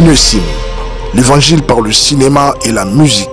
Lumineux, l'évangile par le cinéma et la musique.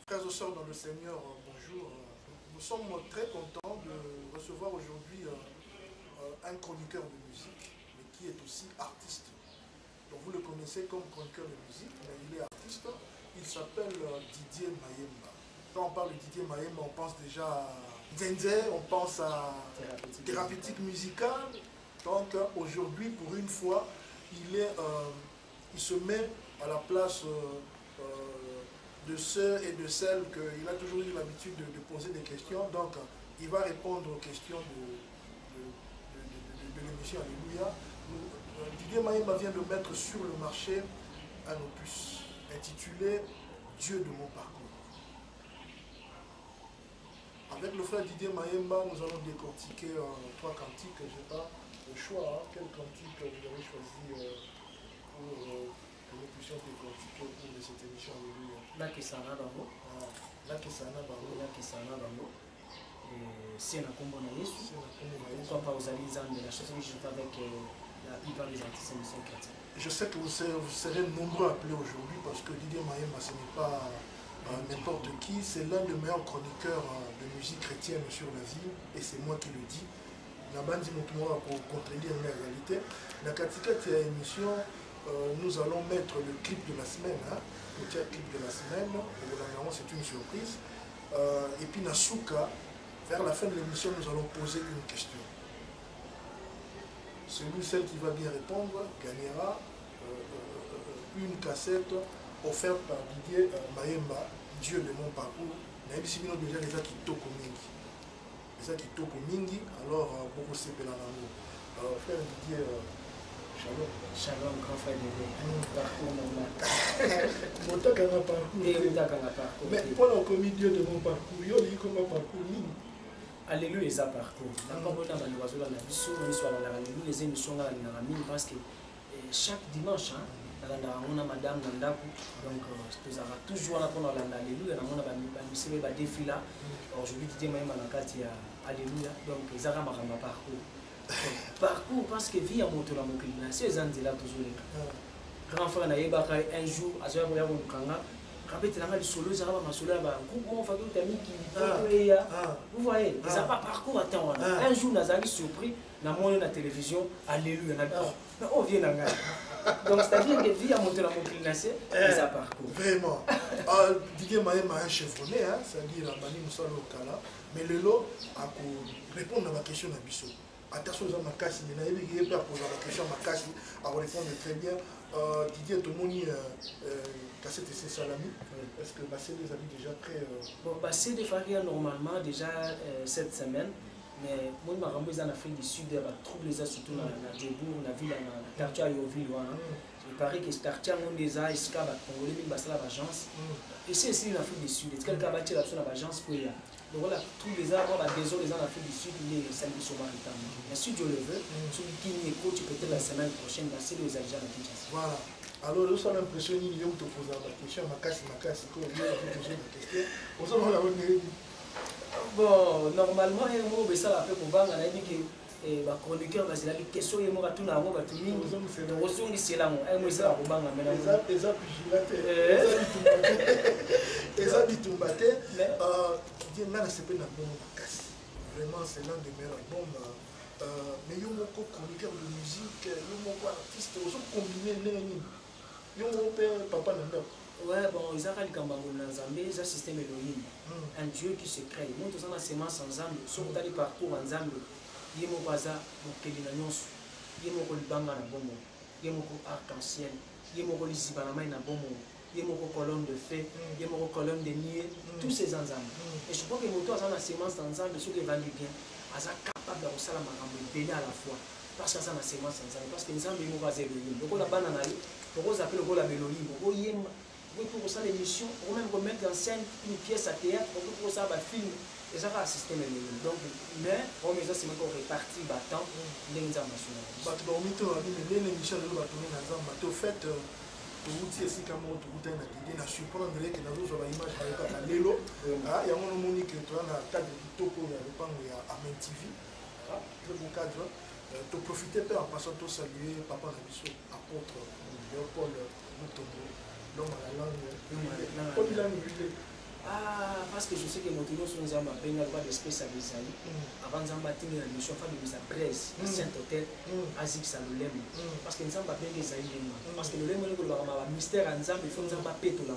Frères et sœurs dans le Seigneur, bonjour. Nous sommes très contents de recevoir aujourd'hui un chroniqueur de musique, mais qui est aussi artiste. Donc vous le connaissez comme chroniqueur de musique, mais il est artiste. Il s'appelle Didier Mayemba. Quand on parle de Didier Mayemba, on pense déjà à Dzenze, on pense à thérapeutique musicale. Donc aujourd'hui, pour une fois, il se met à la place de ceux et de celles qu'il a toujours eu l'habitude de poser des questions. Donc, il va répondre aux questions de l'émission Alléluia. Didier Mayemba vient de mettre sur le marché un opus intitulé Dieu de mon parcours. Avec le frère Didier Mayemba, nous allons décortiquer trois cantiques. Je n'ai pas le choix. Quel cantique vous avez choisi pour que nous puissions décortiquer au cours de cette émission Alléluia? Là qui s'en a bango. Là qui s'en a bango. Là qui s'en a bango. C'est un combo na Yesu. Pourquoi pas aux alliés de la chanson que je joue avec la plupart des artistes de son chrétiens. Je sais que vous serez nombreux à appeler aujourd'hui parce que Didier Mayemba, ce n'est pas n'importe qui. C'est l'un des meilleurs chroniqueurs de musique chrétienne sur la ville et c'est moi qui le dis. La bande Motumora pour contredire la réalité. La Katika de l'émission, nous allons mettre le clip de la semaine. Le clip de la semaine, c'est une surprise. Et puis Nasuka, vers la fin de l'émission, nous allons poser une question. Celle qui va bien répondre gagnera une cassette offerte par Didier Mayemba, Dieu de mon parcours. Mais ici, nous déjà les gens qui toko mingi. Les gens qui toko mingi, alors beaucoup c'est pour l'amour. Frère Didier, shalom. Shalom, grand frère Didier. Parcours normal. Mais pour la commis Dieu de mon parcours, il y a comment parcours mingi. Alléluia, ça parcours. D'accord, on a des oiseaux dans la mission, on soit dans la Alléluia, les émissions dans la mine parce que chaque dimanche, on a madame Nandaku, donc nous avons toujours la pendant l'Alléluia, on a un défi là. Aujourd'hui, Didier Mayemba dans le cadre Alléluia, donc ils ont un parcours. Parcours parce que vie à monter la moquille, c'est les années là toujours. Grand frère Naïba, un jour, à ce moment-là, on a rappelé le solo, ils ont un solo, vous voyez, ils n'ont pas parcours à temps. Un jour, nous avons surpris, nous avons la télévision, Alléluia, on vient là. Donc, c'est-à-dire que vie à monter la moquille, c'est un parcours. Vraiment. Didier Mayemba a un chevronné, c'est-à-dire la Bani Moussa Lokala, mais le lot, à répondre à ma question à Bissot. Attention à ma casse, mais il n'y a pas poser la question à ma casse, à répondre très bien. Didier Tomoni, cassette et ses salami, est-ce que c'est des amis déjà très. Bon, c'est des faria normalement déjà cette semaine, mais moi, je suis en Afrique du Sud, il y a trouble les surtout dans la Djebour, dans la ville, dans le quartier Yoville. Il paraît que ce quartier, on les a, il y a Congolais, il y a l'agence. Et c'est ici en Afrique du Sud, quelqu'un va tirer l'agence pour y aller. Donc voilà, tous les arbres, désolé, les gens en Afrique du Sud, il est samedi sur Maritam. Mais si Dieu le veut, celui qui n'y écoute, peut-être la semaine prochaine, c'est les Algériens qui Kinshasa. Voilà. Alors, je suis l'impression qu'il y a te poser la question, ma casse, il y a te poser la question. On s'en va la bon, normalement, il y a un mot, mais ça, après, pour voir, on a dit que les chroniqueurs, c'est la question, il y a un mot, tout le monde, tout le monde, c'est là, un mot, c'est là, pour voir, mais là, les vraiment, c'est l'un des meilleurs albums. Mais il y a beaucoup de chroniqueurs de musique, il y a beaucoup d'artistes, ils ont combiné les. Il y a un papa Nanda. Ouais, bon, ils ont un système Elohim, un Dieu qui se crée. Nous, tous en sémence ensemble, sur le parcours ensemble, il y a mon bazar, mon kélinanios, il y a mon libanga na bomo, il y a mon arc-en-ciel, il y a mon lizibanama na bomo, il y a mon colonne de feu, il y a mon colonne de nuée, tous ces ensembles. Et je crois que nous, tous en sémence ensemble, ceux qui vendent bien, ils sont capables de faire la marambe à la fois. Parce que ça na sémence ensemble, parce que nous avons mon bazar Elohim. Donc, la banane, pourquoi vous appelez le rôle Elohim? Oui, pour ça l'émission, ou même remettre en scène une pièce à théâtre, pour ça un film, et ça va assister même. Donc, mais on met ça c'est encore réparti battant l'international. Bato ba omito ba bimi les émissions de bato na nzamba to fait outi esika mo to uta na idée na surprendre que na zo ba image ba ka lelo ah ya mono monique to na table kitoko ya lupango ya Amen TV ah très bon cadre to profiter en passant to saluer papa na biso apôtre Léopold Mutombo. Ah, parce que je sais que mon témoin sur nous a bien le droit d'espèce à Bézaï. Avant de m'attendre à l'émission, il faut faire des Braise, Saint-Hôtel, Azik Salolem. Parce que nous avons bien des aïeux. Parce que le lème, le mystère ensemble, il faut nous avoir pété là.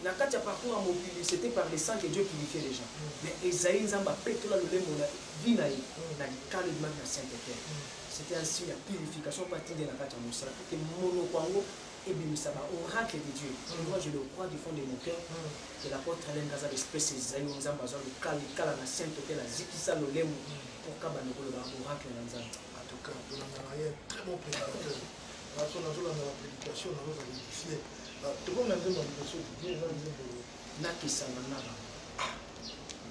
La carte parcours à mon pays, c'était par le sang que Dieu purifiait les gens. Mais Esaïe, nous avons pété là, le lème, on a vu dans le calme de la Saint-Hôtel. C'était un signe de purification partie de la carte à mon sang. Pour que mon Congo. Et bien, ça va oracle de Dieu. Moi, je le crois du fond de mon cœur. Que l'apôtre Alain Gaza d'espèce de Zaï, nous avons besoin de Kala, la Sainte-Hôtel, la Zikisa, le Lemo, pour Kabano, l'oracle de Nanzan. En tout cas, nous avons un très bon prédicateur. Nous avons la prédication, nous avons édifié. Tout le monde a dit dans l'émission de Dieu, nous avons dit Nakisanana.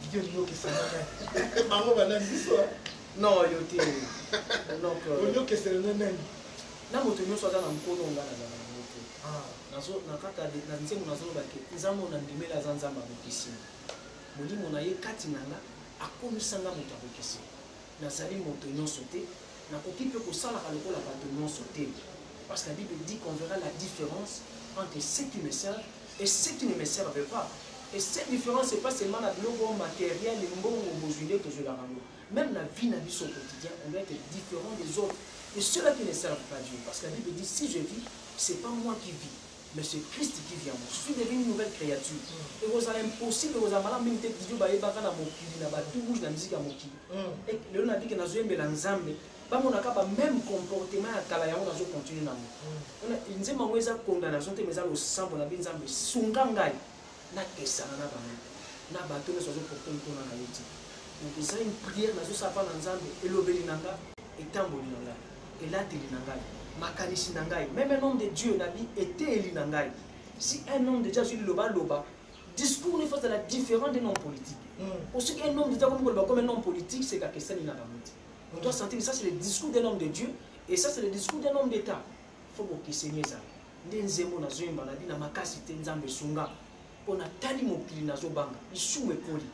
Dieu nous qui s'en Maman va dire non, il y a donc, il y a que c'est le même. Na moto nyoso aza na mkono ngana na moto. Nazo nakata na nzembo nazo baki nzambo na ndimela za nzamba bokisi. Molimo na ye kati nanga akomisanga moto abokisi. Nazali moto nyoso te na koki pe kosala ka lokola bato nyoso te. Parce que la Bible dit qu'on verra la différence entre ceux qui me servent et ceux qui ne me servent pas. Et cette différence c'est pas seulement la globe matériel et mbongo bozwile to la rango. Même la vie na vie au quotidien, on doit être différent des autres. Et ceux-là qui ne servent pas Dieu, parce que la Bible dit, si je vis, ce n'est pas moi qui vis, mais c'est Christ qui vit en moi. Je suis devenu une nouvelle créature. Et vous avez impossible, vous avez malade, même si vous avez un mokili, vous avez tout rouge dans la musique à mokili. Et le a dit que nous avons un ensemble, on a le même comportement à Kalaya, on a continué dans le monde. Nous avons une condamnation, mais nous avons le sang, on a bien ensemble, Sungangai, na kesana na bana, na bateau, nous avons porté une tonne à la vie. Donc, il y a une prière, nous avons sapé ensemble, et l'obélinanga, et tambolinanga. Et là, tu es même un homme de Dieu, Nabi, était Elinangai. Si un homme de Dieu, je loba loba, discours ne fait la différence d'un homme politique. Aussi qu'un homme de Dieu comme un homme politique, c'est que ça n'est pas. On doit sentir que ça c'est le discours d'un homme de Dieu et ça c'est le discours d'un homme d'État. Il faut que c'est ça. Ndenzemo na zoimba na dina makasi te nzambe sunga. On a tali mokili na zobanga. Isume koli.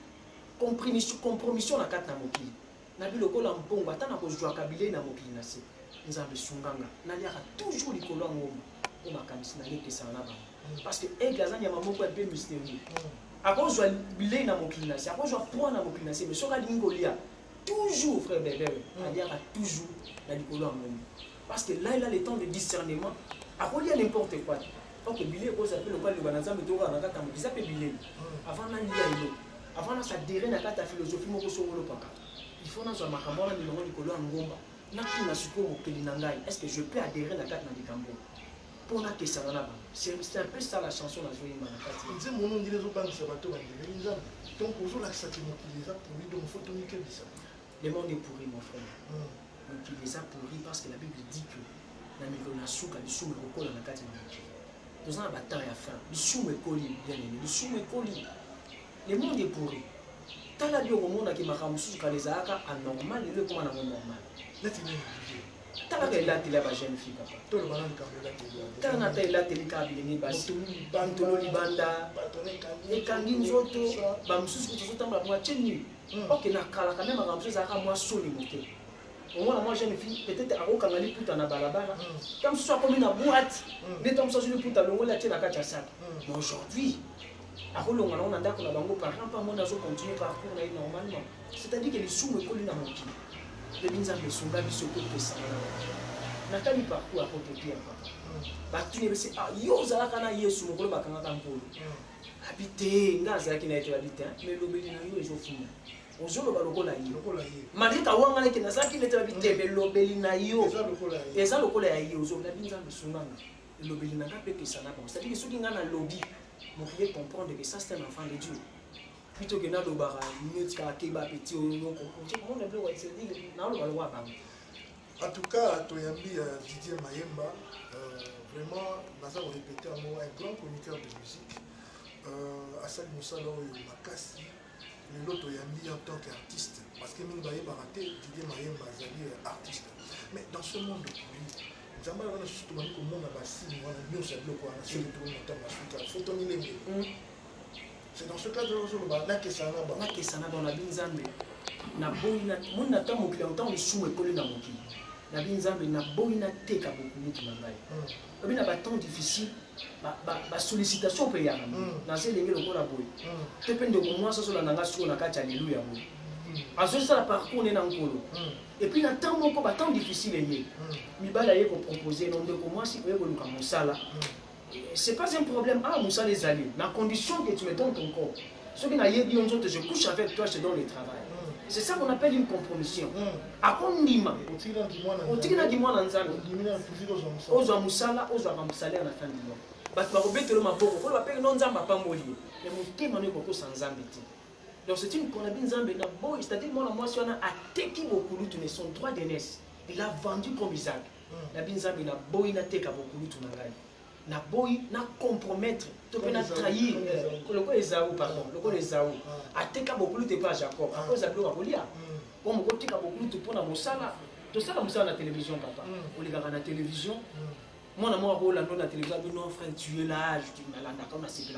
Compromission na kata mokili. Nabi lokola mpongo atana ko jwa kabile na mokili na se. Nzambe sunganga naliaka toujours likolo ya ngomba po makanisi na ye kesana na bango parce que aigle aza nyama moko ya mpe mystérieux akozwa bilei na mokili na se akozwa poids na mokili na se mais soki alingi kolia toujours frère bébé aliaka toujours na likolo ya ngomba parce que là il a le temps de discernement akolia n'importe quoi donc bilei ekozala mpe lokola liloba na nzambe tokaka na kati ya mokili eza mpe bilei avant nalia elo avant nasadere na kati ya philosophie moko songolopaka il faut nazwa makambo wana milongo likolo ya ngomba. Est-ce que je peux adhérer à la carte Nadikambo pour la question c'est un peu ça la chanson la joie manakati. Nze mon nom dit les autres c'est bateau donc aujourd'hui la sac pour lui donc faut tenir que ça. Le monde est pourri mon frère. Donc il les a pourris parce que la Bible dit que la migona souka du soum le la carte Nadikambo. Nous avons bataille à fin. Du soum coli bien aimé. Du soum coli. Le monde est pourri. Tant la vie au monde qui m'a ramené quand les aka anormal et le comment normal. Tala que la télé va jeune fille papa. Tout le monde a tala na télé la télé ka bileni basi. Bantolo libanda. Et kangi nzoto ba mususu ko tamba moi tenu. OK na kala quand même ba mususu aka moi soni moté. Au moins moi jeune fille peut-être ako kangali puta na balabala. Comme ce soit comme une boîte. Mais comme ça je le puta longo la tena ka sac. Mais aujourd'hui akolonga na onda ko na bango par exemple pas moi nazo continuer parcours là normalement. C'est-à-dire que les sous me collent dans mon pied. Le binza me sunga biso ko pesa. natali parcours à côté Pierre papa batuni bese ah yo zala kana Yesu mokolo bakanga kampolo habité ngaza ki na été habité mais lobeli na yo ezofuna ozoloba lokola yo malgré ta wanga na kina saki na été habité mais lobeli na yo eza lokola ya yo ozoloba binzambe sunganga lobeli na ngape pesa na bon c'est-à-dire que soki ngana lobby mon pouvez comprendre que ça c'est un enfant de Dieu plutôt que na lobara minute ka keba petit on comment on appelle c'est dire na lo balwa ba. En tout cas, Toyambi Didier Mayemba, vraiment, Naza répété un mot, un grand chroniqueur de musique. Assad Moussalo Makassi, le lot Toyambi en tant qu'artiste. Parce que Mimba Baraté, Didier Mayemba, est artiste. Mais dans ce monde de public, Zamba a surtout dit que le monde a bassi, on a mieux sablé quoi, on a surtout tout le monde dans la suite. Faut les c'est dans ce cadre-là, là que ça n'a pas. Là que ça n'a pas, on a bien zambé. Na boina, mon nata mon client, on est sous école dans mon pays. Na binzambe na boina teka beaucoup mutu mangai. Obi na ba temps difficile ba sollicitation pe ya na se lenge lokola boy. Te pende ko moi so la nanga so na kati alléluia boy. Azo ça la parcours na nkolo. Et puis na temps moko ba temps difficile yé. Mi bala yé ko proposer non de ko moi si ko yé ko luka mosala. C'est pas un problème ah mosala les alliés. Na condition que tu me donnes ton corps. Ce qui n'a yébi on je couche avec toi je te donne le travail. C'est ça qu'on appelle une compromission. À Kondima, au Tigna du mois Nanzano, aux Amusala, aux Aramusala à la fin du mois. Batmarobet le Maboko, on l'appelle non Zamba pas molier. Mais mon thème en est beaucoup sans Zambiti. Donc c'est une qu'on a bien Zambé, c'est-à-dire moi si on a attaqué beaucoup de son droit d'aînesse. Il a vendu comme Isaac. La Binzambe n'a boy n'a teka beaucoup de Tunagai. N'a boy n'a compromettre, tu peux n'a trahir. Le quoi Esaou, pardon, le quoi Esaou. Ateka beaucoup de pas Jacob. À cause de la Bolia. Comme on teka beaucoup de pour la Moussala. Tout ça, la la télévision, papa. On les gars à la télévision. Moi, on a la télévision. Non, frère, tu es là. Je dis,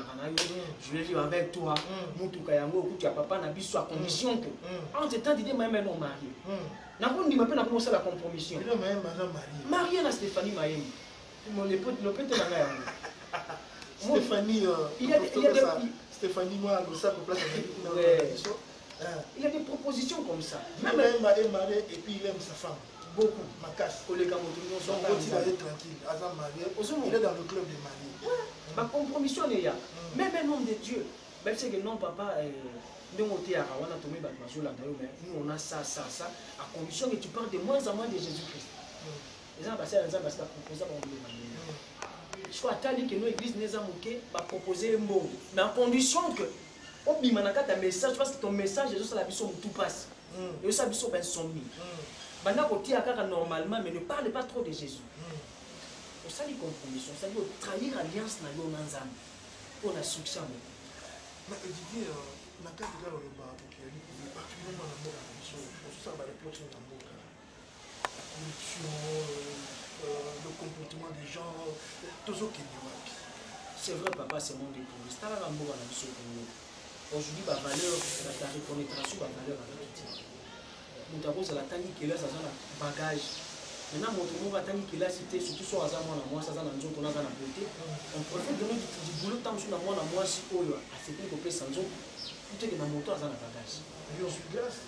je vais vivre avec toi. Tu as papa, n'a pas à condition que. En ce temps, il m'a non marié. N'a pas dit, ma commencé la compromission. Marié à Stéphanie Maïm. Mon époux, le petit Stéphanie, Stéphanie, moi, ça pour place. Il y a des propositions comme ça. Même il est marié et puis il aime sa femme. Beaucoup. Ma casse. Il est tranquille. Azam marié. Il est dans le club des mariés. Ma compromission est là. Même un homme de Dieu. Même si non, papa, nous on a ça, à condition que tu parles de moins en moins de Jésus-Christ. Les gens passent à proposer je crois que nos églises va proposer un mot. Mais en condition que on bimanaka ta message parce que ton message est juste la vision où tout passe. Et ça vision ben sommi. Bana côté à normalement mais ne parle pas trop de Jésus. Pour ça les compromissions, ça veut trahir alliance na yo nanzam. On a succès. Mais Didier na ka de le ba particulièrement dans le monde ça va reprocher dans le le comportement des gens, tout ce qui est. C'est vrai, papa, c'est mon détour. C'est la valeur, aujourd'hui, la valeur, la reconnaissance, la valeur avec tout. Nous avons la tani qui est là, ça a un bagage. Maintenant, mon tour va tani qui est là, c'était surtout sur Azam, moi, ça a un jour qu'on a dans la beauté. On profite de du boulot, tant que moi, si on a fait que peut sans eau, plutôt que dans mon tour, ça a un bagage. Et on sur glace,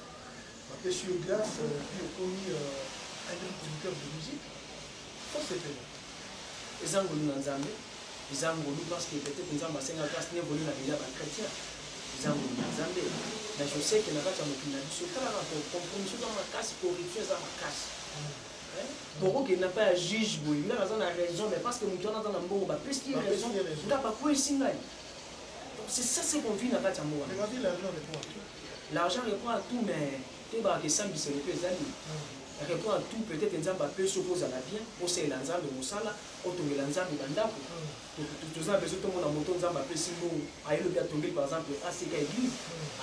on fait sur glace, puis on commis un producteur de musique. Les Angolais dans Zambie, les Angolais parce que peut-être que nous avons 5 classes n'est volé la déjà par chrétien. Les Angolais dans Zambie. Mais je sais que nous avons une addition par rapport au compromission dans la casse, corruption dans la casse. Pour qu'il n'a pas un juge, il a raison, mais parce que nous sommes dans un bon, plus qu'il a raison, il n'a pas quoi ici. C'est ça ce qu'on vit dans la Tamboura. L'argent répond à tout, mais tu vas que ça, c'est le plus ami. Elle répond à tout, peut-être que Nzamba peut s'opposer à la bien, pour c'est l'Anzamba de Moussala, autour de l'Anzamba de Bandako. Tout ça, tout le monde a monté Nzamba peut s'y mourir. Aïe le bien tombé, par exemple, à ce qu'il dit,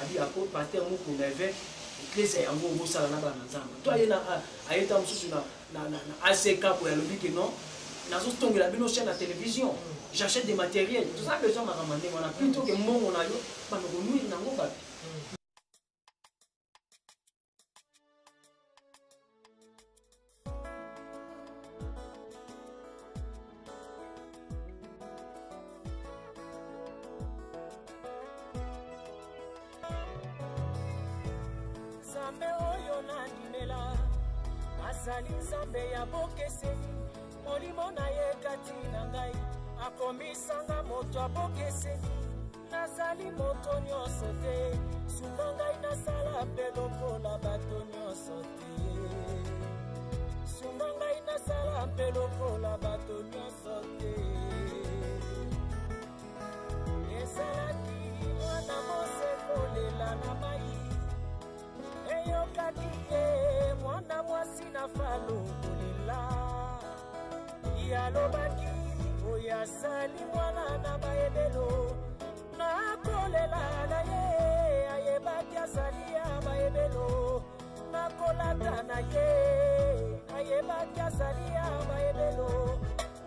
a dit à côté, par terre, qu'on avait, que c'est un mot Moussala dans l'Anzamba. Toi, il y a été en dessous de ACK pour le dire que non, dans ce temps, il a bien chaîne à la télévision. J'achète des matériels. Tout ça, les gens m'ont ramené, on a plutôt que mon on a eu, mais nous, il n'a pas. azali nzambe ya bokeseni molimo na ye kati na ngai akomisanga moto abokeseni nazali moto nyonso te sunga ngai nasala mpe lokola bato nyonso te sunga ngai nasala mpe lokola bato nyonso te ezalaki mwana mose kolela na mai eyokaki ye mwana mwasi na falo kolela yalobaki oyo asali mwana na mayebelo nakolela na ye ayebaki azali ya mayebelo nakolata na ye ayebaki azali ya mayebelo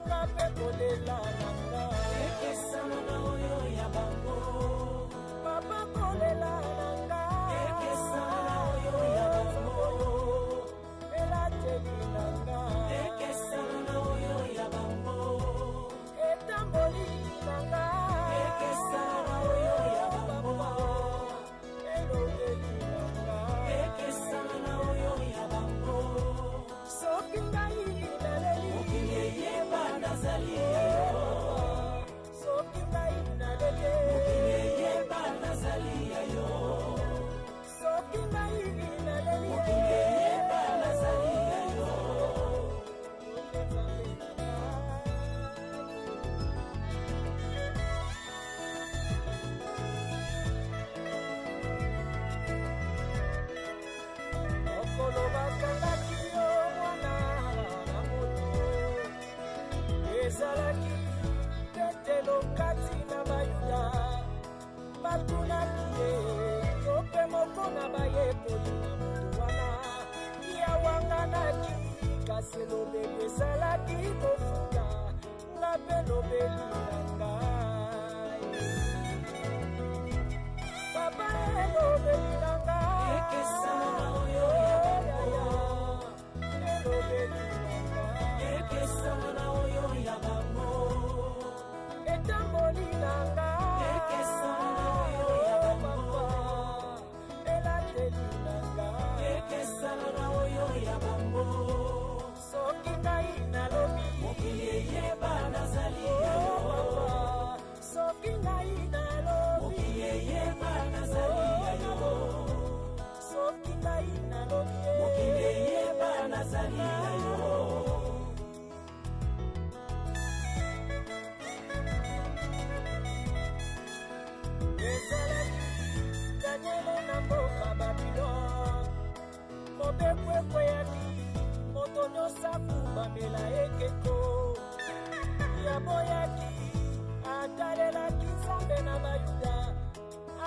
nga mpe kolela na nga ekesana na oyo ya bango papa kolela na nga ekesana na oyo ya bango elateli na nga ekesana na oyo ya bango etamboli na nga ekesana na oyo ya bango elobeli na nga ekesana na oyo ya bango soki ngai naleli mokili eyeba nazali soki ngai naleli mokili eyeba nazali yo soki ngai naleli mokili eyeba nazali yo ezalaki petelo kati na bayuda batunaki ye yo mpe moko na bayekoli na moto wana yawanganaki kasi elobeli ezalaki kofuta nga mpe lobeli na ngai papa elobeli na ngai ekesana na oyo yaya elobeli na ngai ekesana na oyo ya bango etamboli na nga ekesana na oyo ya bango elateli na nga ekesana na oyo ya bango soki ngai nalobi mokili eyeba nazali yo soki ngai nalobi mokili eyeba nazali yo soki ngai nalobi mokili eyeba nazali yo ezalaki daniele na mboka babilon mobekwekweyaki moto nyonso akubamela ekeko yaboyaki atalelaki nzambe na bayuda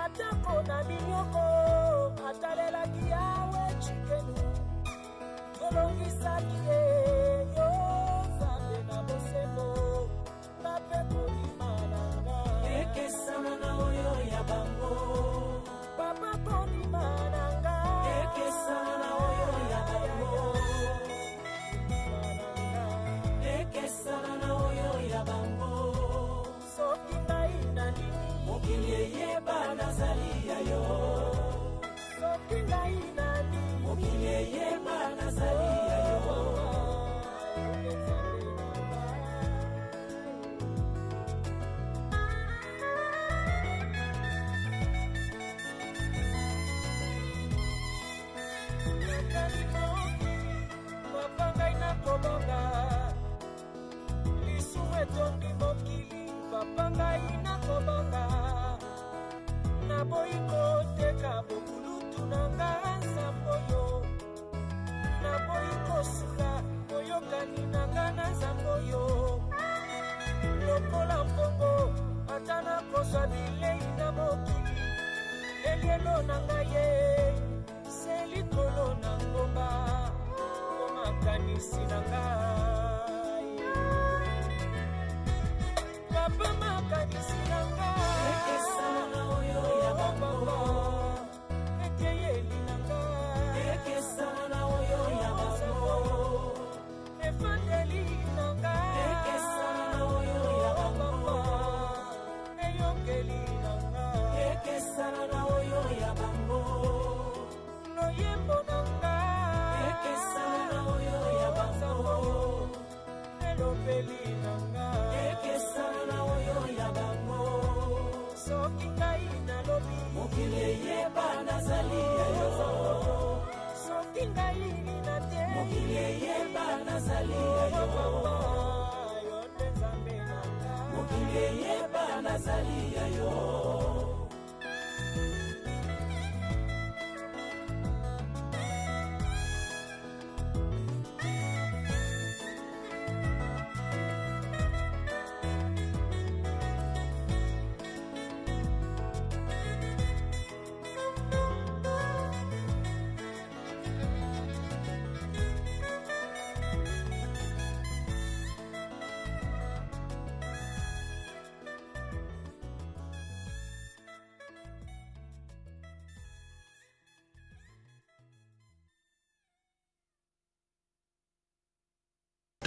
atako na binyoko atalelaki yawe cikenu yolongisaki ye yo nzambe na bosembo na mpe kolima na nga ekesana na oyo ya bango papa kolima na nga ekesana na oyo ya bango ekesana na oyo ya bango soki ngai nalini mokili eyeba nazali ya yo soki ngai nalini mokili eyeba nazali ya yo kobanga lisumu etondi mokili papa ngai nakobanga naboyi koteka bokulutu na nga nzambe oyo naboyi kosula boyokani na nga na nzambe oyo lokola mbongo ata nakozwa bilei na mokili elielo na ngai ye se likolo na ngomba makanisi na ngai papa makanisi na ngai ekesana na oyo ya bango ekeyeli na ngai ekesana na oyo ya bango efandeli na ngai ekesana na oyo ya bango eyokeli na ngai ekesana na oyo ya bango loyembo na ngai ekesana na oyo ezali ya yo.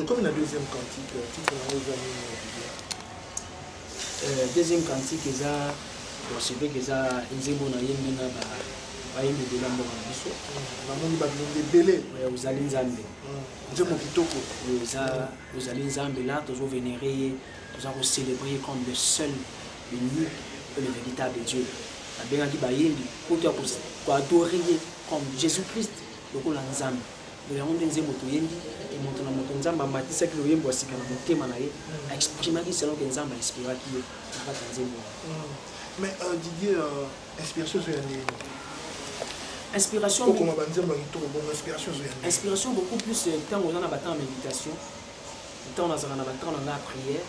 Comme la deuxième cantique, deuxième cantique, c'est vrai que ça, nzembo na yembe na ba yembe de lambo na biso. Vraiment ba belé. Vous allez nzambe. Nzembo kitoko. Vous allez nzambe là, toujours vénérer, toujours célébrer comme le seul, l'unique et le véritable Dieu. La bien qui ba yembe, pour adorer comme Jésus-Christ, le ko la nzambe. Nous avons des nzembo to yembi. Et maintenant, notre nzamba matisa qui le yembo asika na motema na ye, a exprimé selon que nzamba inspira qui na nzembo. Mais Didier, inspiration sur inspiration. Inspiration beaucoup plus temps on a battant en méditation, temps on a zana battant en prière,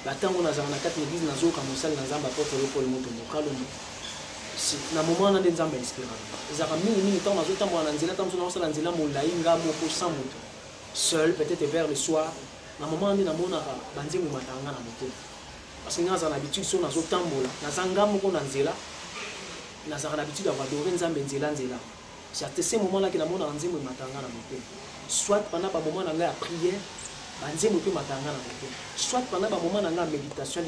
battant on a zana quatre églises nazo comme ça na nzamba porte le pôle moto mokalo. Na moment on a des nzamba inspirant. Ezaka mingi temps nazo temps on a nzela temps on a nzela molai nga moko sans moto. Seul, peut-être vers le soir, à un moment donné, on a bandé mon matin à moto. Parce que nous avons l'habitude de faire des tambours. Nous avons l'habitude d'avoir adoré Nzela. C'est à ce moment-là que nous avons bandé mon matin à moto. Soit pendant un moment de la prière, bandé mon matin à moto. Soit pendant un moment de la méditation,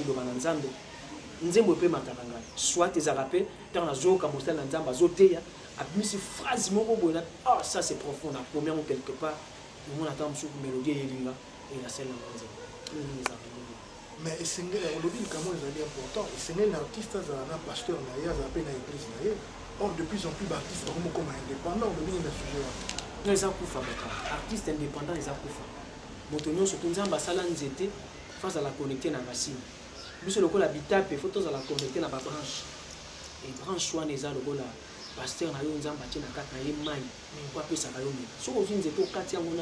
soit tes arapés, dans la zone comme on a dit, une phrase, ah ça c'est profond, la première ou quelque part. On attend sur la mélodie et la scène. Mais c'est un important. C'est un artiste, un pasteur, un église. Or, de plus en plus d'artistes sont comme indépendants. Non, ils ont artistes indépendants, ils ont Motonio, surtout, ils ont face à la connecter dans la racine. Plus le l'habitat, il faut la connecter dans la branche. Et branche, soit les là. Pasteur na yo nzamba tina kata ye mai kwa pesa kalome soko nzeto kati yango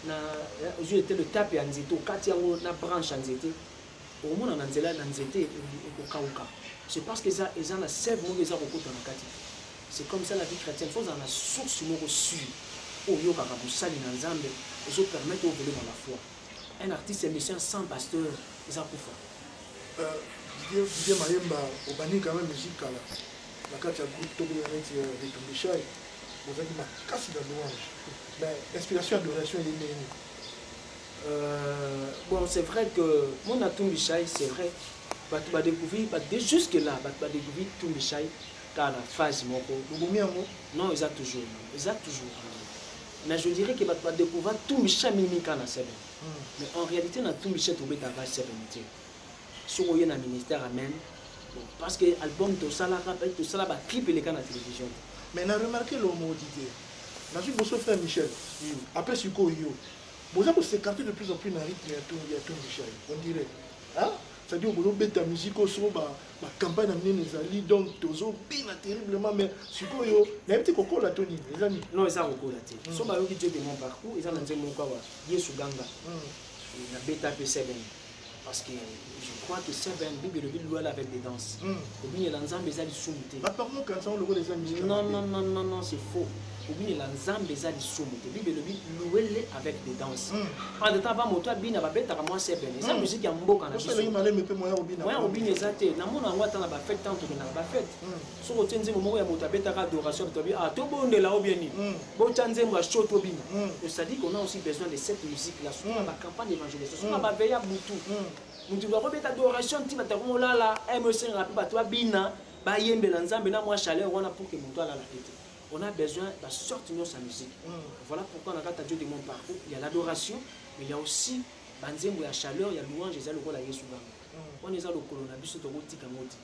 na je était le tape ya nzeto kati yango na branche nzete au mona na nzela na nzete ekokauka c'est parce que ça ils en a sève mo eza kokota na kati c'est comme ça la vie chrétienne faut en a source mo sûre au yo kaka busali na nzambe ezo permettre au voler dans la foi un artiste musicien sans pasteur eza kufa Didier Mayemba au bani quand même musique là. La carte a goûté de Tumbichai, vous avez ma casse de louange. Mais l'inspiration adoration est bon, c'est vrai que mon Tumbichai, c'est vrai, tu vas découvrir, jusque-là, tu vas découvrir Tumbichai, car la phase, non, ils ont toujours. Mais je dirais que tu vas découvrir Tumbichai, mais en réalité, dans Tumbichai, tu vas avoir 7 minutes. Si vous avez un ministère, amen. Parce que l'album, tout ça, clip et les canaux de télévision. Mais on a remarqué le mot d'idée. On a vu votre frère Michel. Après, c'est quoi yo? Vous avez s'écarté de plus en plus dans le rythme de tout Michel. On dirait. Hein? C'est-à-dire que vous avez ta musique au son, ma campagne a mené les alliés, donc toujours bien terriblement. Mais c'est quoi yo? Il y a un petit coco là, Tony, les amis. Non, ils ont coco là. Ils sont qui Dieu de mon parcours, ils ont un mon quoi, Yesu Ganga. La bêta P7. Parce que je crois que c'est un Bible avec des danses. Il y a l'ensemble des soumoutés. Non, c'est faux. Il y a l'ensemble des soumoutés. Bible loué avec des danses. En temps avant moto bina ba beta moi c'est ben. Ça musique ya mboka na biso. Moi obine ezate. Na mona ngwa tana ba fête tant que na ba fête. So ko tenze momo ya moto beta ka adoration to bi to bondela obieni. Bo tanze mo show to bina. C'est-à-dire qu'on a aussi besoin de cette musique là. Sur la campagne évangélistique. Sur la veille à Boutou. Nous devons remettre adoration ti batakomo là MC rapide ba toi bina ba yembela nzambe na moi chaleur wana pour que mon toi là la tête. On a besoin de sortir sa musique. Voilà pourquoi dans le Dieu de mon parcours, il y a l'adoration, mais il y a aussi la chaleur, il y a louange, il y a le rôle à Yesu. On est à l'ocolonabiso de Rotikamoti.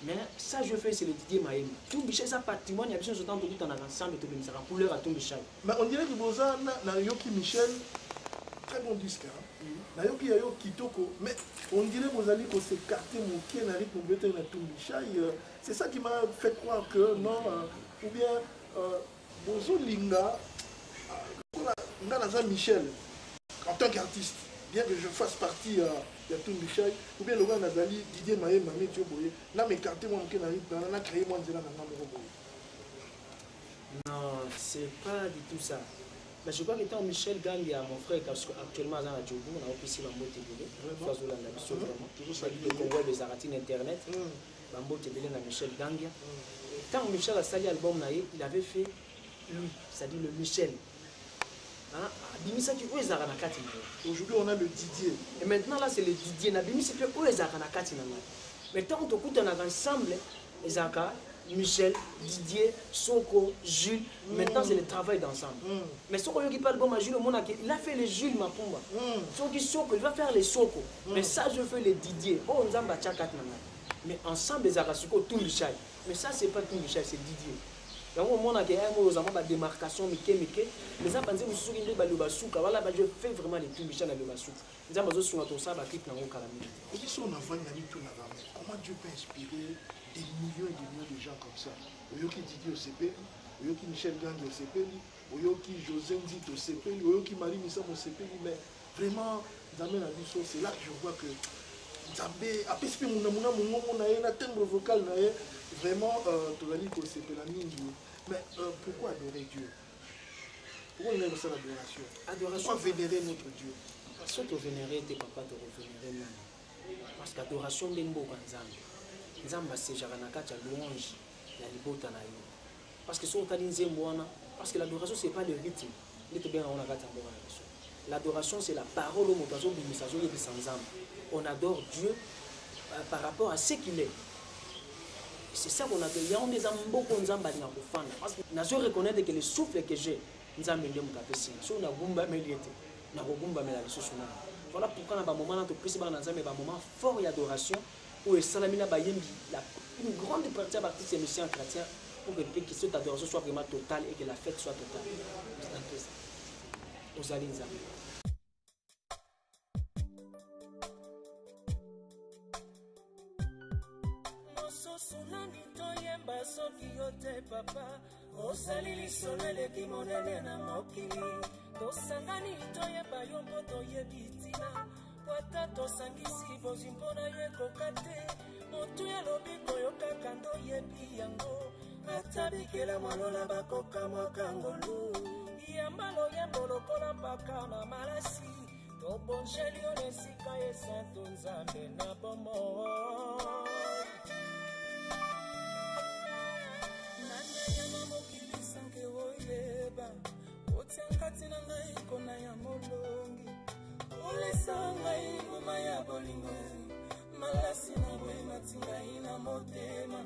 Mais ça, je fais, c'est le Didier Maïm. Tout bichai, ça patrimoine, il y a besoin de temps de tout en ensemble de tout, ça couleur à tout bichai. Mais on dirait que vous avez Yoki Michel, très bon disque. nayoki ya yo kitoko, mais on dirait que vous allez s'écarter mon pied na rythme better na Tumbichai. C'est ça qui m'a fait croire que non, ou bien Bozo Linga, Nganaza Michel, en tant qu'artiste, bien que je fasse partie de Tumbichai, ou bien Laurent Nazali, Didier Maé, Mamé Thioboye, là m'écarter mon pied na rythme, là créé moi Nzela na Moroboye. Non, c'est pas du tout ça. Mais je crois que étant Michel Gangia, mon frère, parce qu'actuellement, on a un Djougou, on a aussi un mot télé, soit on a l'habitude vraiment. Toujours sur le Congo, les aratines internet, un mot télé, on a Michel Gangia. Quand Michel a sali l'album, il avait fait lui, c'est-à-dire le Michel. Aujourd'hui, on a le Didier. Et maintenant, là, c'est le Didier. Mais tant qu'on écoute ensemble, les Aka, Michel, Didier, Soko, Jules, maintenant c'est le travail d'ensemble. Mais Soko qui parle bon à Jules, il a fait les Jules Mapumba. Soko, il va faire les Soko. Mais ça, je fais les Didier. Oh, on a mais ensemble, les Arasuko, tout Michel. Mais ça, c'est pas tout Michel, c'est Didier. Donc, au moment où il y a une démarcation, mais les gens pensent que vous avez des basuka. Voilà, je fais vraiment les tout Michel à basuka. Les gens pensent que vous avez un clip dans le calamité. Comment Dieu peut inspirer des millions et des millions de gens comme ça? Oyoki Didier au CPI, Oyoki Michel Gang au CPI, Oyoki José Nzit au CPI, Oyoki Marie Missam au CPI. Mais vraiment, c'est là que je vois que Zambé, après ce que mon timbre vocal, vraiment, mais pourquoi adorer Dieu? Pourquoi on aime ça l'adoration? Pourquoi vénérer notre Dieu? Parce que tu vénérer tes papas, tu vénérer même. Parce qu'adoration n'est pas Nzambe. Nzambe c'est jaranaka ta louange ya libota na yo. Parce que so tali nzembo wana, parce que l'adoration c'est pas le rythme. Ndete bien on a kata mbora na biso. L'adoration c'est la parole au motazo bimisazo yebi sanzambe. On adore Dieu par rapport à ce qu'il est. C'est ça qu'on adore. Il y a des amboko nzamba na kufana. Parce que nazo reconnaître que le souffle que j'ai nzambe ndiye mutapesi. So na gumba meliete. Na gumba mela biso na. Voilà pourquoi dans un moment où on a un moment fort d'adoration où une grande partie des artistes et musiciens chrétiens pour que cette adoration soit vraiment totale et que la fête soit totale. Aux Alinza. Tosangani toyeba yo mpo toyebi ntina po ata tosangisi bozwi mpona yo ekoka te motu elobi koyokaka ndoyebi yango ata bikela mwalola bakokamwaka ngolu yamba loyembo lokola mpaka na malasi tobonzeli yo na esika esanto nzambe na bomoi nanyanyama mokili sanke oyeba otiankati na ngai kona ya molongi olesa ngai ngoma ya bolingo malasi na boye mati ngai na motema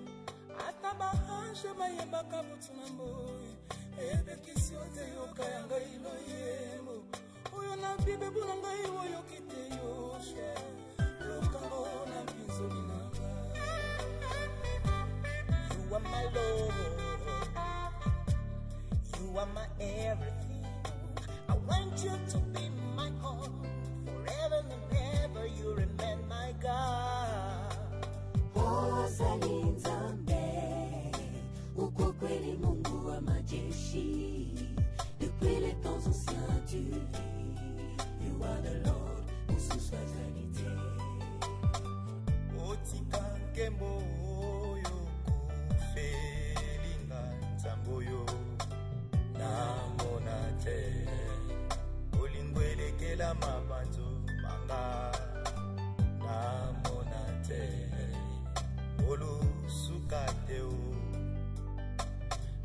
ata bahange bayembaka butu na mboye ebekisi ote yoka ya ngai loyembo oyo na bibe bona ngai oyoki te yoshe lokango na mpinzoli na ngai You are my Lord, you are my everything. I want you to be my all, forever and ever. You remain my God. Oh, Nzambe, uko kweli Mungu wa majeshi. Depuis les temps anciens tu vis. You are the Lord, usus fatalité. Otika nkembo yo kufelinga nzamboyo. Namona te olingwelekela mabanzo manga namona te olusuka te o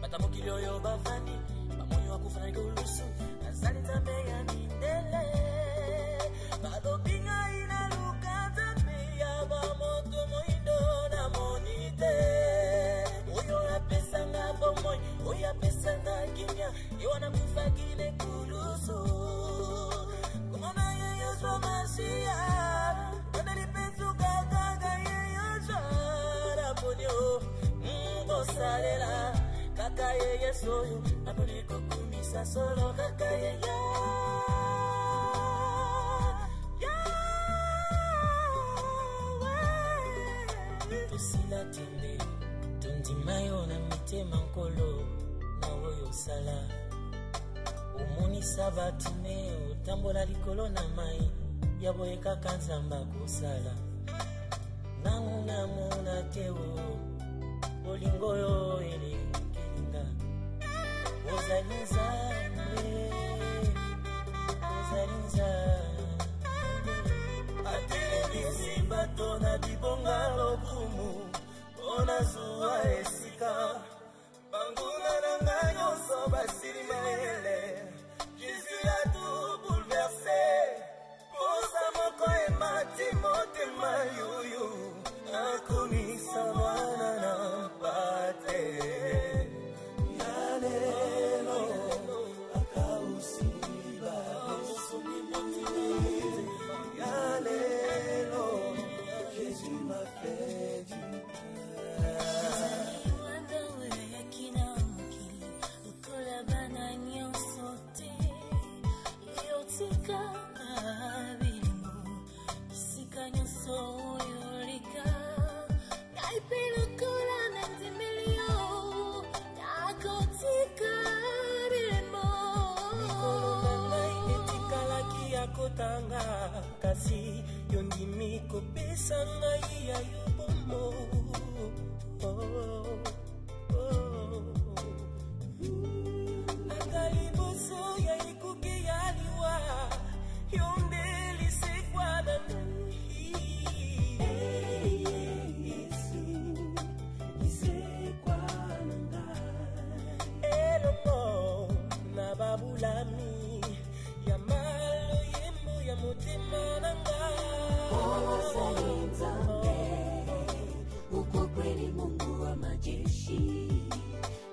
batamokili oyo bafandi bamoyo akufana kolusu azali nzambe ya mindele balobi ngai naluka nzambe ya bamoto moindo namoni te oyo apesanga bomoi oyo apesanga kinya yo anakufakile kulusu komona yeyozo masia onelipenzuka kaka yeyozo raponio mbosalela kaka yeyesoyo napolikokumisa solo kaka yeyo kosala omonisa batime otambola likolo na mai ya boye kaka nzambe akosala namuna te bolingo oyo elekelinga ozali nzambe atelemisi bato na bibonga lokumu mpona zuwa esika banguna na ngai nyonso basili mayele jésus a tout bouleversé posa moko emati motema yuyu akomisa mwana na mpate yalelo akausiba yalelo jésus m'a fait du kotanga kasi yondimi kopesa ngai ya yobomo angali boso ya ikuki ya liwa yondelisekwa na elongo na babulami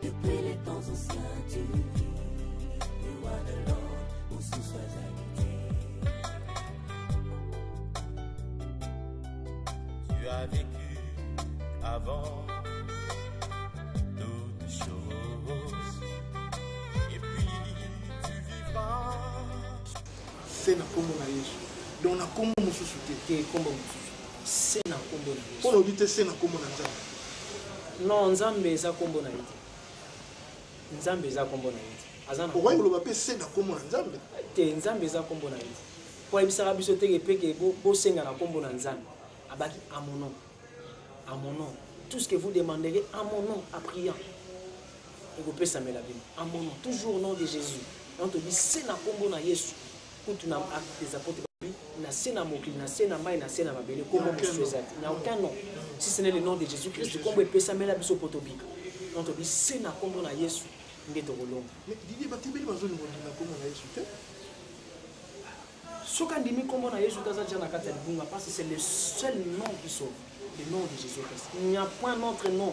depuis les temps anciens tu vis, le roi de l'or, où sous sois habité. Tu as vécu avant toutes choses, et puis tu vivras. C'est na kombo na Yesu. Donc na kombo mususu te kombo mususu. C'est na kombo na Yesu. Pour l'obité c'est na kombo na Nzambe. Non, Nzambe eza kombo na Yesu. Nzambe eza kombo na Yesu. Azana. Pourquoi il va pas c'est na kombo na Nzambe? Te Nzambe eza kombo na Yesu. Pour ebisaka biso te peke bo senga na kombo na Nzambe. Abaki à mon nom. À mon nom. Tout ce que vous demanderez à mon nom en priant. Et vous pouvez s'amener la Bible. À mon nom, toujours au nom de Jésus. On te dit c'est na kombo na Yesu. Quand tu n'as des apôtres na sena mokili na sena mai na sena mabele kombo mususu ezati na aucun nom si ce n'est le nom de Jésus-Christ kombo epesamela biso potobika on te dit sena kombo na Yesu nde tokolonga mais Didier batibeli bazoni na kombo na Yesu te soka ndimi kombo na Yesu taza na kati ya libunga parce que c'est le seul nom qui sauve le nom de Jésus-Christ il n'y a point notre nom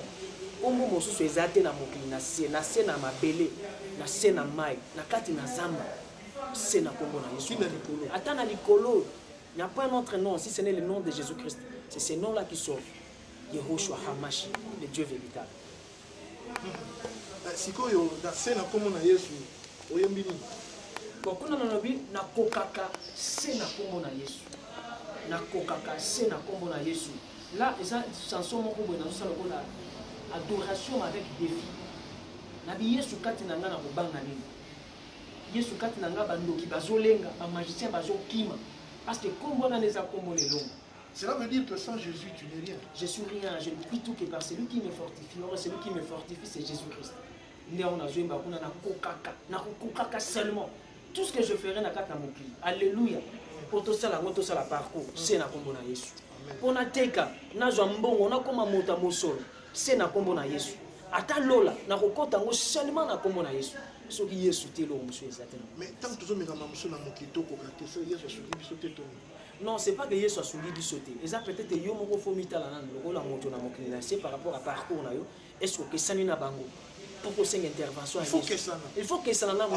kombo mosusu ezate na mokili na sena mabele na sena mai na kati na zamba c'est na kombo na Yesu. Attends na likolo. Il n'y a pas un autre nom si ce n'est le nom de Jésus-Christ. C'est ce nom-là qui sauve. Yehoshua Hamashi, le Dieu véritable. Sikoyo na c'est na kombo na Yesu. Oyembi nini? Bokuna na lobi na kokaka c'est na kombo na Yesu. Na kokaka c'est na kombo na Yesu. Là, esa chanson moko boye na sala ko la adoration avec défi. Na bi Yesu kati na ngana ko banga nini? Yesu kati na nga bandoki bazolenga ba magicien bazokima parce que kombo na neza kombo lelongo. Cela veut dire que sans Jésus tu n'es rien. Je suis rien, je ne puis tout que par celui qui me fortifie. Or celui qui me fortifie c'est Jésus-Christ. Nde on a joué ba kuna na kokaka seulement. Tout ce que je ferai na kata mokili. Alléluia. Pour tout ça la parcours, c'est na kombo na Yesu. Pour na teka na zwa mbongo na koma mota mosolo, c'est na kombo na Yesu. Ata lola na kokota ngo seulement na kombo na Yesu. Soki Yesu te lo monsieur exactement. Mais tant que tu as muso na mokito ko ka te Yesu soki biso te to. Non, c'est pas que Yesu a souli biso te. Eza peut-être yo moko fo mitala na lokola moto na mokili na c'est par rapport à parcours na yo. Est-ce que sani na bango? Pour que c'est une intervention. Il faut que ça. Il faut que ça na bango.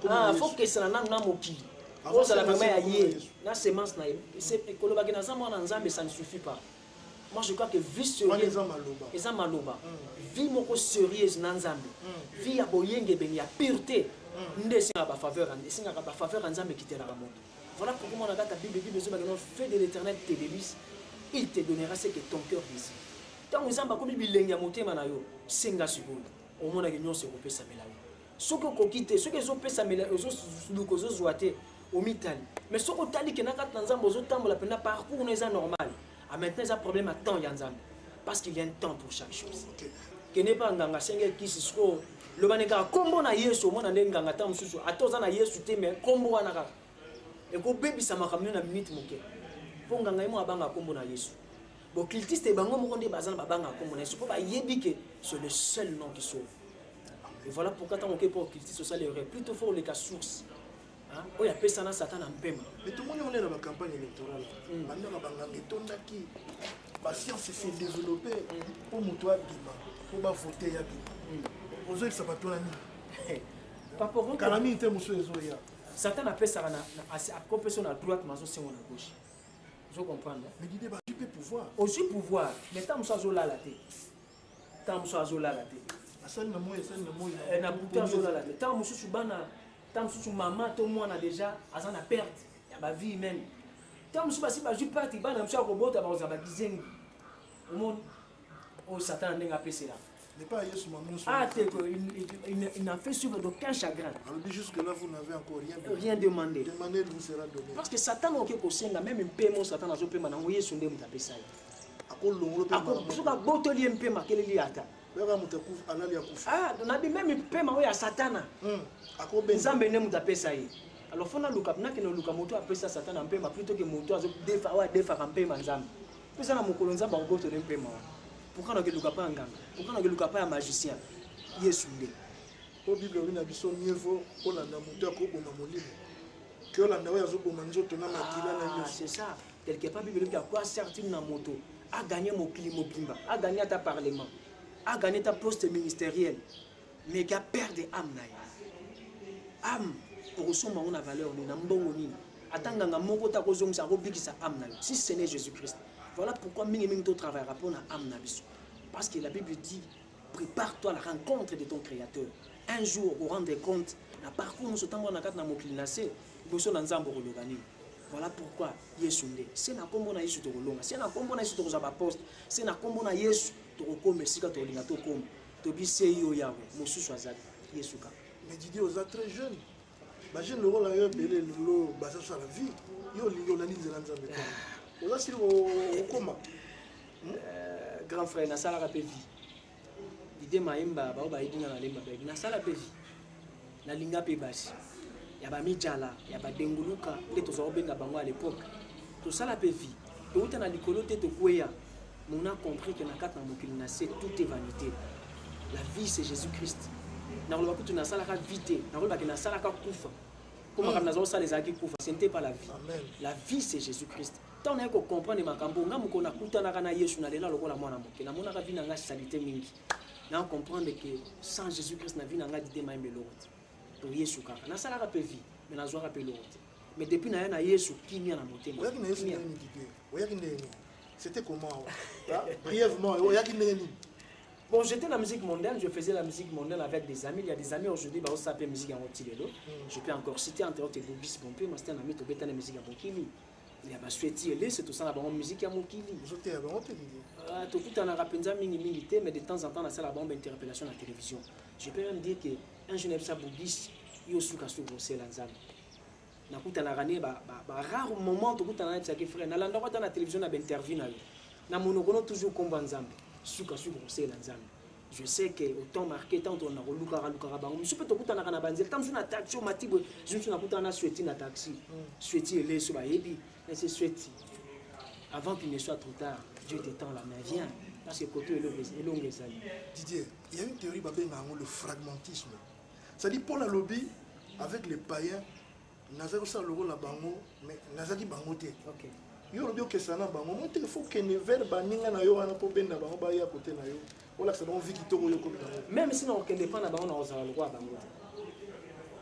Ah, il faut que ça na mokili. Vous allez vraiment ayer. La semence na c'est kolobaki na zamo na nzambe ça ne suffit pas. Moi je crois que vie sérieuse eza maloba. Vie moko sérieuse na nzambe. Vie ya boyenge ben ya pureté. Nde singa ba faveur nzambe kitela ka moto. Voilà pourquoi on a ta Bible fait de l'Éternel tes délices, il te donnera ce que ton cœur désire. Tant nzambe ko bibilenge ya motema na yo, senga sikoyo. Au mona ke nyonso ko pesa mela yo. Ce que kokite, ce que zo pesa mela ozo luko zo zoate au mitali. Mais ce que tali que nakat nzambo zo tambola pena parcours n'est normal. Ah maintenant ça problème à temps yanzambe parce qu'il y a un temps pour chaque chose. Que n'est pas nganga senge kisi sko le baneka kombo na Yesu mona nganga tam susu atoza na Yesu te mais kombo wana ka. Et ko bebi ça m'a ramené na minute moke. Pour nganga mo abanga kombo na Yesu. Bon cultiste et bango mo nde bazana babanga kombo na Yesu pour ba yebi que c'est le seul nom qui sauve. Et voilà pourquoi tant que pour cultiste social aurait plutôt fort les cas source. Hein? Oh ya pesa na Satan en paiement. Mais tout le monde on est dans la campagne électorale. Maintenant la banga metonda qui la science s'est développée pour motoa bima pour ba voter ya bima. Ozo ça pas toi ni. Papa vous kalami te muso ezoya. Satan a pesa na à compétition à droite mais aussi à gauche. Vous comprenez? Mais l'idée va du pouvoir. Aussi pouvoir, mais tant muso azola la tête. Tant muso azola la tête. Asal na moyo na buta azola la tête. Tant muso subana, tant muso maman tout le monde a déjà azana perte, ya ba vie même. Tant muso basi ba ju parti bana muso akobota ba ozaba dizengi. Au monde au Satan ndenga pesa là. N'est pas Yesu maman. Ah, il n'a fait suivre d'aucun chagrin. Alors jusque là vous n'avez encore rien demandé. Demandez vous sera donné. Parce que Satan OK ko senga même paiement Satan azo paiement na Yesu ndem ta pesa. Akolo paiement. Suka botoli mpema keleli ata. Ah, on a dit même paiement ya Satana. Nzambe ne muta pesa yi. Alors fona luka na keno luka moto apesa Satana mpema plutôt que moto azo defa mpema nzambe. Pesa na mokolo nzambe ko botoli mpema. Pourquoi on a luka pa nganga? Pourquoi on a luka pa magicien? Yesu nde. Au Bible on a biso mieux vaut on a moto ko boma molimo. Que la ndawa yazo boma nzoto na makila na Yesu. C'est ça. Quelque part Bible dit à quoi sert-il na moto? A gagné mon climat bimba, a gagné ta parlement. A gagné ta poste ministériel, mais qui a perdu âme. Âme, pour ce moment, on a valeur, on a un bon nini. Attends, on a mon côté à cause de ça, âme. Si ce n'est Jésus-Christ. Voilà pourquoi nous travaillons pour âme. Parce que la Bible dit prépare-toi à la rencontre de ton Créateur. Un jour, vous rendez compte, la parcours nous sommes en train de nous sommes en train de nous. Voilà pourquoi Yesu nde. C'est na kombo na Yesu to kolonga. C'est na kombo na Yesu to kozaba poste. C'est na kombo na Yesu to kokoma sika to linga to koma. To bise yo yawe. Mosusu azali Yesu ka. Mais Didier aux très jeunes. Ba jeune le rôle là yo belé le basa sur la vie. Yo lingo na nzela nzambe. Oza sili okoma. Grand frère na sala ka pe vie. Dide maimba ba ba idina na lemba ba na sala pe vie. Na linga pe basi. Il y a des mijala, il y a des denguluka, les tous benga bango à l'époque. Tout ça la vie. Tout est dans l'école de Kouya. On a compris que na kat na mokili na c'est tout est vanité. La vie c'est Jésus-Christ. Na lo bakutu na sala ka vité, na lo bakina na sala ka kufa. Comme comme na zo sala ezaki kufa, ce n'était pas la vie. Amen. La vie c'est Jésus-Christ. Tant on a comprendre makambo nga moko na kutana kana Yesu na lela lokola mwana moke. Na mona ka vie na nga salité mingi. Na comprendre que sans Jésus-Christ na vie na nga dide maimbe lorte. Pour Yesu kaka na sala ka pe vie mais na zoa ka pe lorte mais depuis na na Yesu kimia na motema oyaki na Yesu ni dide oyaki ndeni c'était comment brièvement oyaki ndeni. Bon, j'étais dans la musique mondaine, je faisais la musique mondaine avec des amis. Il y a des amis aujourd'hui, bah, on s'appelle musique en Otilelo. Je peux encore citer entre autres Bobis Bompé, mais c'était un ami qui était la musique à Mokili. Il y a Bassueti, c'est tout ça, la musique à Mokili. Vous êtes à Mokili. Tout le temps, mais de temps en temps, on a la bombe interpellation à la télévision. Je peux même dire qu'un jeune Ebsa Bobis, il y a aussi un peu de l'ensemble. Nakuta na rane ba rare moment to kuta na tsaki frère na landa kwata na télévision na interview na yo na monokono toujours komba nzambe suka suka kosela nzambe. Je sais que autant marqué tant on a roluka raluka bango je peux to kuta na kana banzel tant na taxi au matibo je suis na kuta na Sweti na taxi Sweti ele so ba yebi mais c'est Sweti avant qu'il ne soit trop tard Dieu t'étend la main viens parce que côté est long ezali. Didier, il y a une théorie babenga le fragmentisme. Ça dit Paul a lobby avec les païens. Nazaki ça le rôle la bango mais nazaki bango te. OK. Yo lobby que ça na bango monte il faut que ne ver baninga na yo wana po benda bango ba ya côté na yo. Ola ça don vie qui to yo comme ça. Même si on ne pas na bango na ozala le roi bango.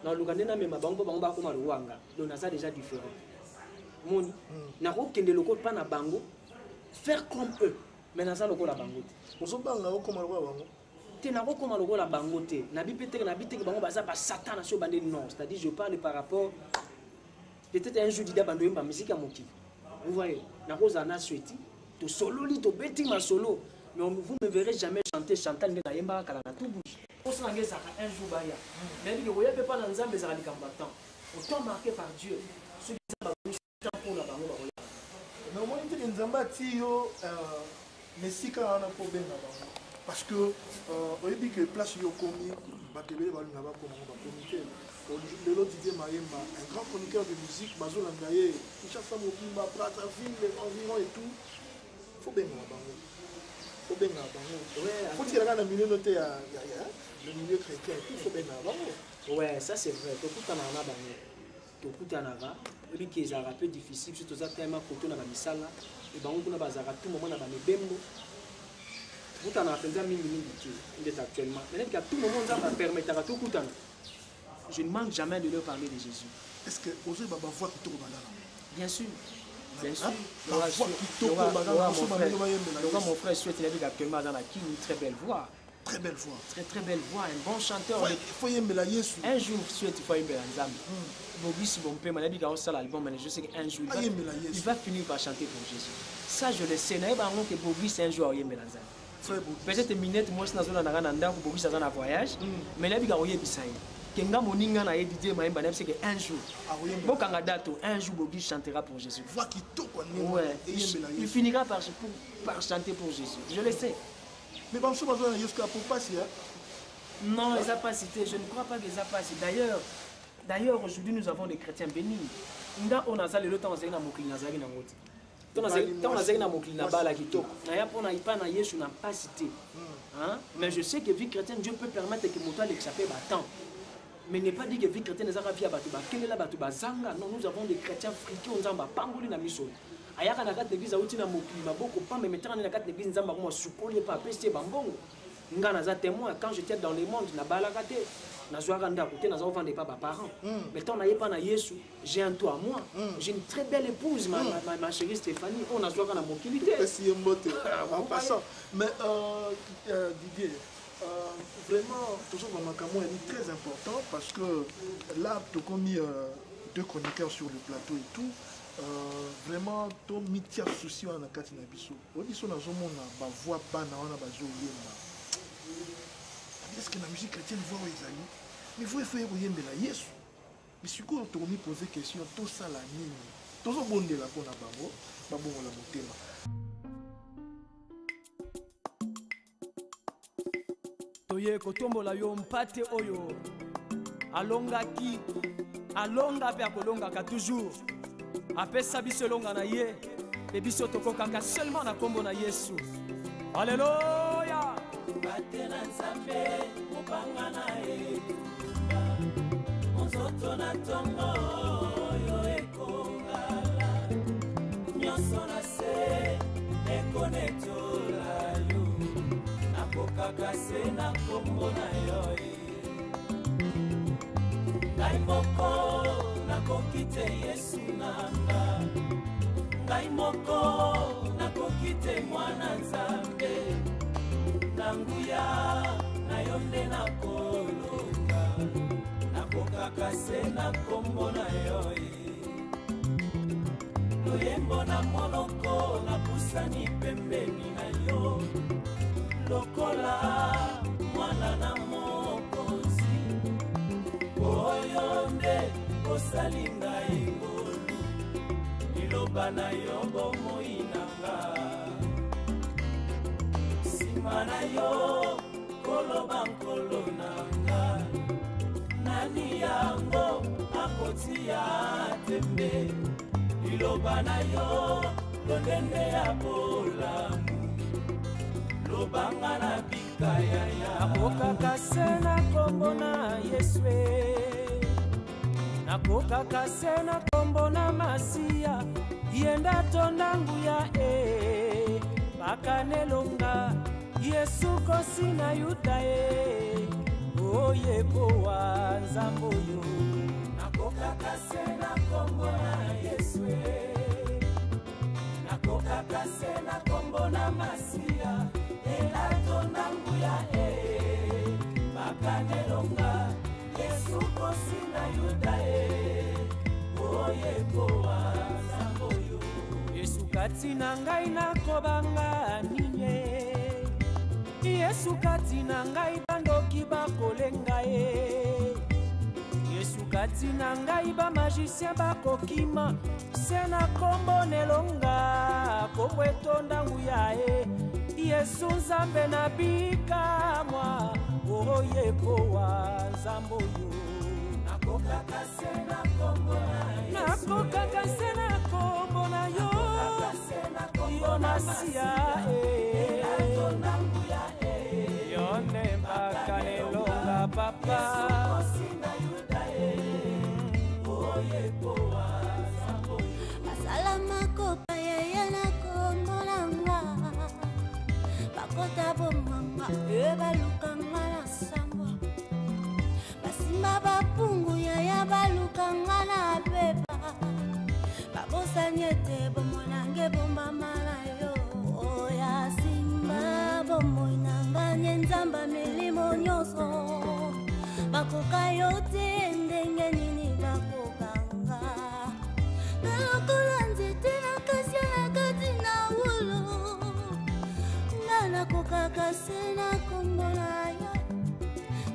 Na lugandena même bango bango ba koma le wanga. Donc naza déjà différent. Moni na ko kende le pas na bango faire comme eux mais naza le la bango. Ozo banga ko koma le roi bango. Te na ko koma le la bango te. Na bi pété na bi te bango ba ça ba Satan sur bande non, c'est-à-dire je parle par rapport peut-être un jour d'ida bando yemba musique à moki. Vous voyez, na rosa na Sweti, to solo li to beti ma solo, mais vous me verrez jamais chanter Chantal na yemba kala na tout bouge. On s'en engage un jour baya. Mais il n'y a pas d'ensemble des radicaux combattants. Autant marqué par Dieu. Ceux qui sont pour la banque. Mais au moins, il y a des ambatio, mais si quand on a un problème là-bas. Parce que, on dit que place yo commis, Bakébé va nous avoir comme comité. Le lot d'idée Maïmba, un grand chroniqueur de musique, Bazo Langaye, chaque femme au Kimba, Prata, ville, environ et tout. Il faut bien là-bas. Il faut bien là-bas. Il faut qu'il y ait un milieu noté à le milieu chrétien et tout, il faut bien là-bas. Ouais, ça c'est vrai. Tout en a banné. Tout en a. Et puis qu'ils ont un peu difficile, surtout ça tellement côté dans la misala. Et ben on a bazara tout moment dans la bembo. Tout en a fait un minute actuellement. Mais à tout moment ça va permettre à tout coutant. Je ne manque jamais de leur parler de Jésus. Est-ce que vous avez une voix qui tourne? Bien sûr. Bien sûr. Mon frère souhaite actuellement dans la qui une très belle voix. Très belle voix. Très belle voix. Un bon chanteur. Il faut y aimer la Yesu. Un jour, souhaite il faut y aimer la Nzambe. Bobis, bon père, il a ça l'album, mais je sais qu'un jour, il va finir par chanter pour Jésus. Ça, je le sais. Il y a que Bobis un jour y aimer la Nzambe. Peut-être minute, moi, je suis dans un Bobis dans un voyage, mais il y a un Bissaï. Kenga moninga na Didier Maïmba c'est que un jour bokanga dato un jour Bogi chantera pour Jésus. Voix qui tourne. Ouais, il finira par chanter pour Jésus. Je le sais. Mais bon, je besoin jusqu'à pour passer. Non, ils n'ont pas cité. Je ne crois pas qu'ils n'ont pas cité. D'ailleurs, aujourd'hui, nous avons des chrétiens bénis. On a ça le temps de pas cité. Mais je sais que vie chrétienne, Dieu peut permettre que mon toit l'échapper battant. Mais n'est pas dit que vie chrétienne est à Batouba. Non, nous avons des chrétiens friqués, on a pangoli na miso. Ayaka na kati l'église auti na mokili maboko pas mais maintenant na kati l'église nzamba ko supoli pa peste bambongo. Nga na za témoin quand j'étais dans le monde na balakate na zoaka nda côté na zo vendre pas parents. Mais tant na yé pas na Yesu, j'ai un toit à moi. J'ai une très belle épouse ma chérie Stéphanie. On a zoaka na mokilité. C'est mbote. En passant, mais Didier vraiment toujours dans Makamou est très important parce que là tu as commis deux chroniqueurs sur le plateau et tout. Vraiment to mitia souci wana kati na biso odiso na zomona ba voix bana wana bazo yemba est-ce que la musique chrétienne voix ezali mais vous faire yemba la Yesu mais siko to mi poser question to sala nini to zo bondela pona bango babongo la motema toye kotombola yo mpate oyo alonga pe akolongaka toujours apesa biso elonga na ye pe biso tokokaka seulement na kombo na Yesu. Alléluia. Batela Nzambe mopanga na ye monzoto na tongo yo ekongala nyonso na se ekonetola yo nakokaka se na kombo na yo ngai moko nakokite Yesu nanga ngai moko nakokite mwana Nzambe nanguya na yo nde nakolonga nakokaka se na kombo na yo loyembo na monoko napusani pembeni na yo lokola mwana na mokonzi oyo nde osali ngai ngolu liloba na yo bomoi nanga nsima na yo koloba nkolo nanga nani yango akotia tembe liloba na yo londende ya bolamu lobanga na bikayaya nakokaka se na kombo na Yesu nakokaka se na kombo na Masiya yenda tonda nguya bakanelonga Yesu kosi na yuda oyekowa Nzambe oyo nakokaka se na kombo na Yesu nakokaka se na kombo na Masiya yenda tonda nguya bakanelonga Yesu kosi na yuda oyekowa Nzambe oyo Yesu kati na ngai nakobanga nini Yesu kati na ngai bandoki kati na ngai ba magicien bakokima se na kombo nelonga kombo etonda nguya e Yesu nzambe na bikamwa oyekowa nzambo yo nakokaka se na kombo na yo yo masia yo nembaka nelonga papa basala makopa yaya na kombo nanga bakota bomanga ebalukanga na sambwa basimba bapungu yaya balukanga na beba babosani ete bomonange bombama na yo oya simba bomoi nanga nye nzamba milimo nyonso bakoka yo te ndenge nini bakokanga nalokola nzete na kasia na kati na wolo nakokaka se na kombo na yo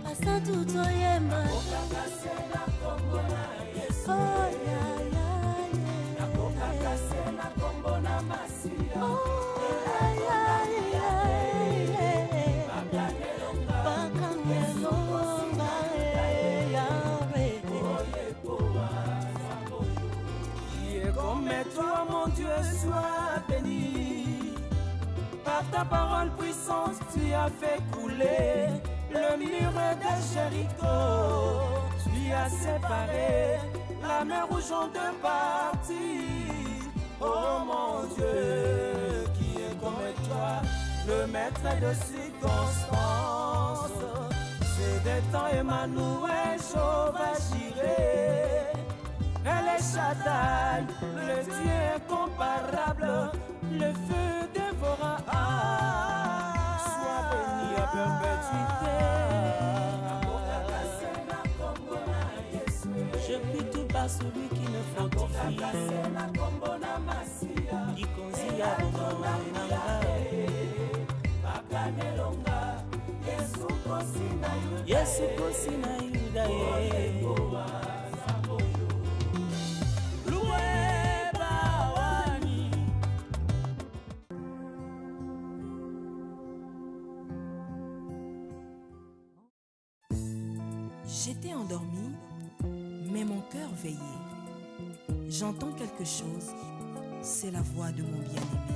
basantu toyemba Toi mon Dieu sois béni. Par ta parole puissante tu as fait couler le mur de Jéricho. Tu as séparé la mer rouge en deux parties. Oh mon Dieu, qui est comme toi, le maître de circonstance. C'est des temps Emmanuel, Jéhovah Jireh. Elle est Shaddai, le Dieu incomparable, le feu dévorant. Sois béni à perpétuité. Je prie tout par celui qui me fortifie, qui conduit à bon Yesu kosina yuda J'étais endormie, mais mon cœur veillait. J'entends quelque chose, c'est la voix de mon bien-aimé.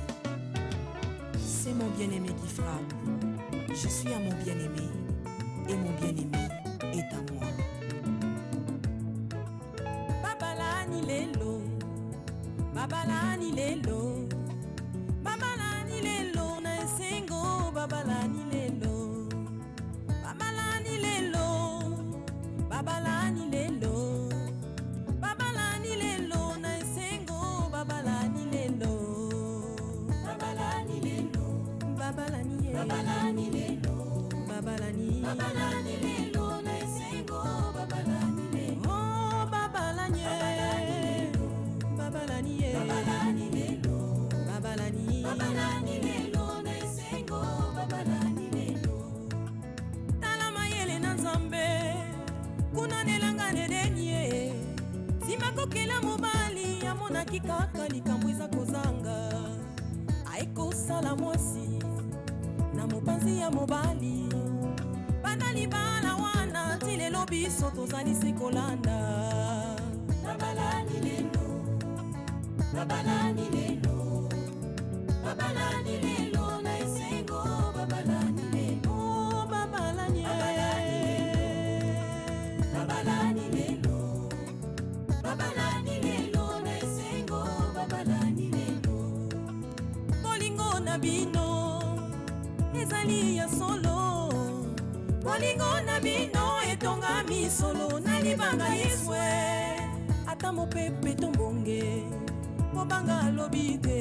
C'est mon bien-aimé qui frappe. Je suis à mon bien-aimé, et mon bien-aimé est à moi. Babalani lelo, babalani lelo, babalani lelo na esengo, babalani lelo, babalani lelo. Babalani lelo, babalani lelo na esengo, babalani lelo, babalani lelo, babalani lelo, babalani lelo na esengo, babalani lelo, oh babalani lelo, babalani lelo, babalani lelo na esengo, babalani lelo. Talama yele na nzambe. Kuna nelanga nedenie Sima kokela mobali Amonaki kaka likambo eza kozanga Aiko sala mwasi Na mopanzi ya mobali Bana libala wana Tilelo biso tozali sekolanda Babalani lelo Babalani lelo Babalani lelo na esengo Babalani lelo Babalani Babalani lelo, babalani lelo na esengo, babalani lelo. Bolingo na bino, ezali ya solo. Bolingo na bino, etonga mi solo. Na libanga yeswe, ata mopepe tombonge, mobanga lobite.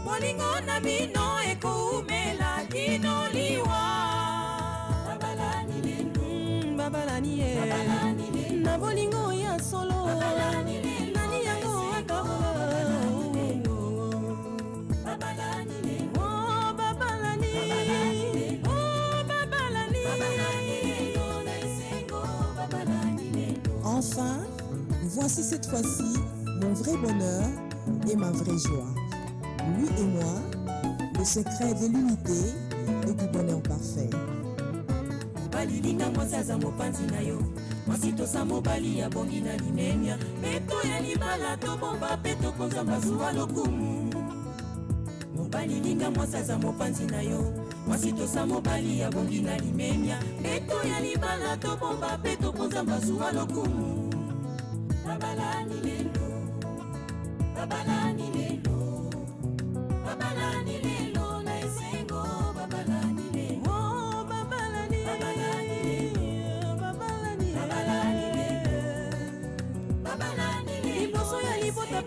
Bolingo na bino, eko umela kino liwa. Babalani lelo, babalani na bolingo ya solo nani yango akabola babalani oh babalani oh babalani Enfin, voici cette fois-ci mon vrai bonheur et ma vraie joie. Lui et moi, le secret de l'unité et du bonheur parfait. Balilinga mwazaza mopanzi na yo Masito sa mobali ya bongi na limenya Peto ya libala to bomba peto konza mazuwa lokumu Mobalilinga mwazaza mopanzi na yo Masito sa mobali ya bongi na limenya Peto ya libala to bomba peto konza mazuwa lokumu Babalani lelo Babalani lelo Babalani lelo na esengo Babalani lelo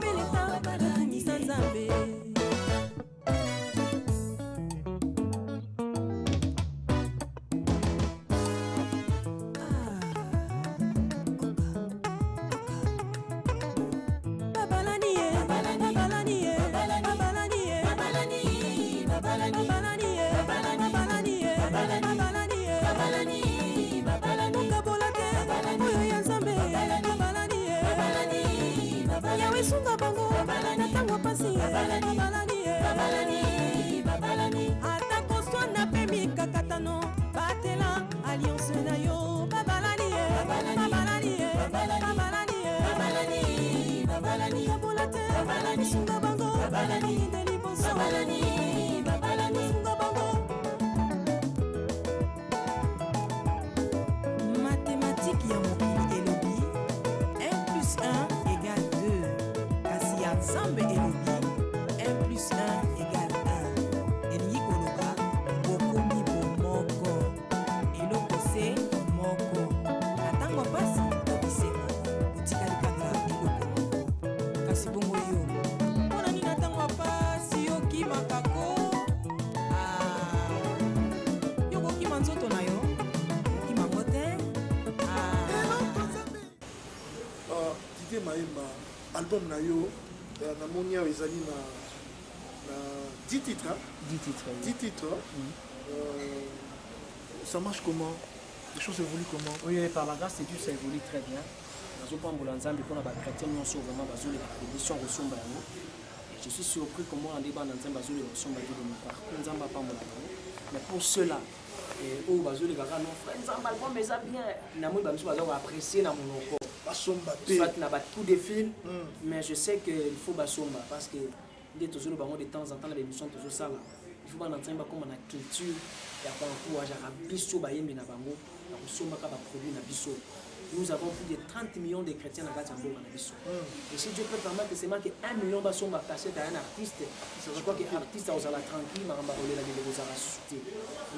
Peleta, Batumisa Nzambe. Sunga bango, na tango pasi, babalani, atako swana pe mikakatano, batela alliance na yo, babalani, babalani, sunga bango, babalani, deli bonso, babalani, sunga bango. Mathématiques ya mokili elobi, 1 plus 1 égale 2. Ensemble et Lobi, 1 plus 1 égale 1. Et Nikoloka, Bokomi Bomoko. Et l'opposé, Moko. Natango pasi, Obise Moko. Utika Likanga, Iloko. Kasi Bongo yo. Mona ni natango pasi, Yoki Makako. Yoko Kima Nzoto na yo. Kima Mote. Didier Maemba, album na yo. Na monia ezali na 10 titres. 10 titres. 10 titres. Ça marche comment? Les choses évoluent comment? Oui, par la grâce de Dieu, ça évolue très bien. Nous avons pas Nzambe pour la chrétien, nous sommes vraiment basés sur la édition ressemble à nous. Je suis surpris comment on débat dans Nzambe basé sur ressemble à nous par Nzambe pas mon mais pour cela au basé les gars non frère Nzambe album mais ça bien na moi ba mso apprécier na mon corps. Soit n'a pas tout de fil, mais je sais qu'il faut basomba parce que de temps en temps l'émission toujours ça là. Il faut pas entendre comment la culture et à encourager à biso ba yembi na bango na kosomba ka ba produit na biso. Nous avons plus de 30 millions de chrétiens dans Gatambo na biso. Et si Dieu peut permettre que c'est marqué 1 million basomba cassette à un artiste, je crois que l'artiste a osala tranquille maramba rolé la vidéo za ressuscité.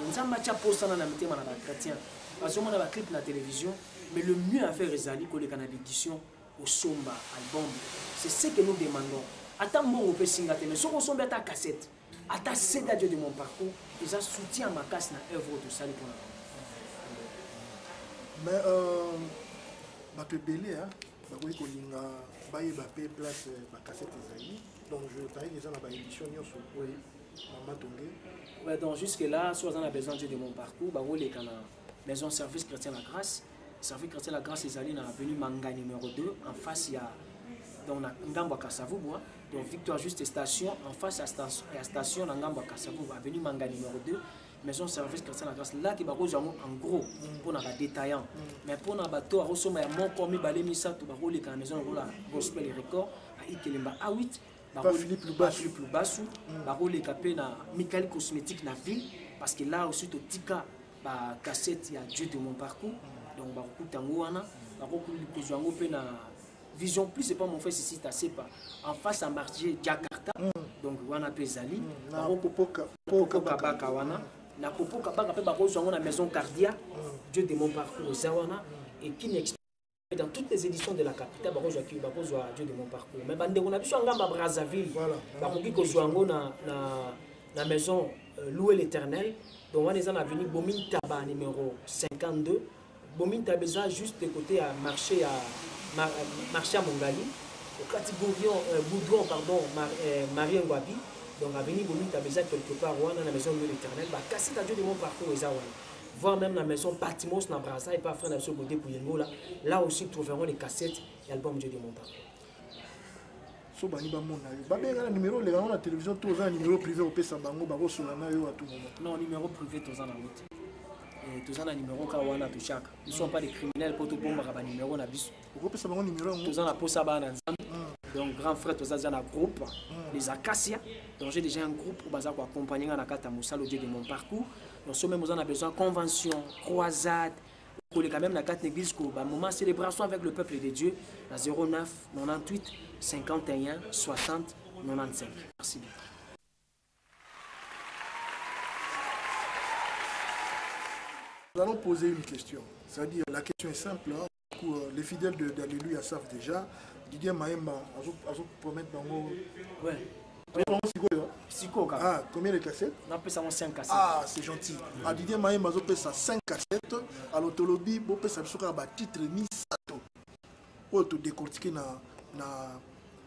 Nous avons matcha posta na metema na ba chrétiens. Parce qu'on a un clip na télévision. Mais le mieux à faire est que les canaux d'édition au Somba album. C'est ce que nous demandons. Attends, on peut signer, mais si on sombe à ta cassette, à ta CD de mon parcours, ils ont soutien à ma casse dans l'œuvre de ça. Mais, je peux belé, je peux bailler place ma cassette. Donc, je t'ai déjà dans l'édition. Oui. Ouais, donc jusque-là, si on a besoin de mon parcours, les canaux. Maison Service Chrétien La Grâce. Service Chrétien La Grâce, ils allaient dans l'avenue Manga numéro 2. En face, il y a Ngamba Kassavou. Donc Victoire Juste Station. En face, il y a station Ngamba Kassavou. Avenue Manga numéro 2. Maison Service Chrétien La Grâce. Là, qui va en gros pour les détaillants. Mais pour les bateaux, il y a mon commis balé Missa, tout va rouler quand la maison roule Gospel et Record. À Ikelemba A8. Pas Philippe Lubassou. Va rouler capé na Michael Cosmétique na ville. Parce que là, aussi, au Tika. Cassette, il y a Dieu de mon parcours. Donc, Vision Plus, c'est pas mon frère, c'est pas. En face à marché Jakarta. Donc, Wana Pezali. Popo Kabaka Wana. Na Popo Kabaka, la maison Cardia. Dieu de mon parcours, Zawana. Et qui n'explique dans toutes les éditions de la capitale, Dieu de mon parcours. Mais on a vu sur un Brazzaville. La maison Louer l'Éternel. Donc, on est dans l'avenue Bomin Taba numéro 52. Bomin Tabeza, juste de côté à marché à Mongali. Au catégorie Boudron, pardon, Marie Ngwabi. Donc, avenue Bomin Tabeza, quelque part, on a la maison de l'Éternel. Cassette à Dieu de mon parcours, voire même dans la maison Patmos na Brasa et pas frère na Bodé pour Yengo là aussi trouveront les cassettes et albums Dieu de mon père. So bani ba mona yo ba benga numéro les gens la télévision tous un numéro privé au pesa bango ba ko solana yo à tout moment. Non, numéro privé tous en route. Et tous en numéro ka wana to chaka. Ils sont pas des criminels pour tout bomba ba numéro na biso. Au pesa bango numéro tous en posa ba na donc grand frère tous en groupe les Acacia. Donc j'ai déjà un groupe pour baza ko accompagner na kata Moussalo Dieu de mon parcours. Donc ce même on a besoin convention, croisade pour les quand même la carte église ko ba moment célébration avec le peuple de Dieu à 09 98 51 60 95. Merci bien. Nous allons poser une question. C'est-à-dire, la question est simple. Hein. Les fidèles d'Alléluia savent déjà. Didier Maïma, on promet bango. Ouais. Ah, combien de cassettes? On appelle ça 5 cassettes. Ah, c'est gentil. À Didier Maïma, on appelle ça 5 cassettes. À l'autologie, on appelle ça un titre Misato. Pour te décortiquer dans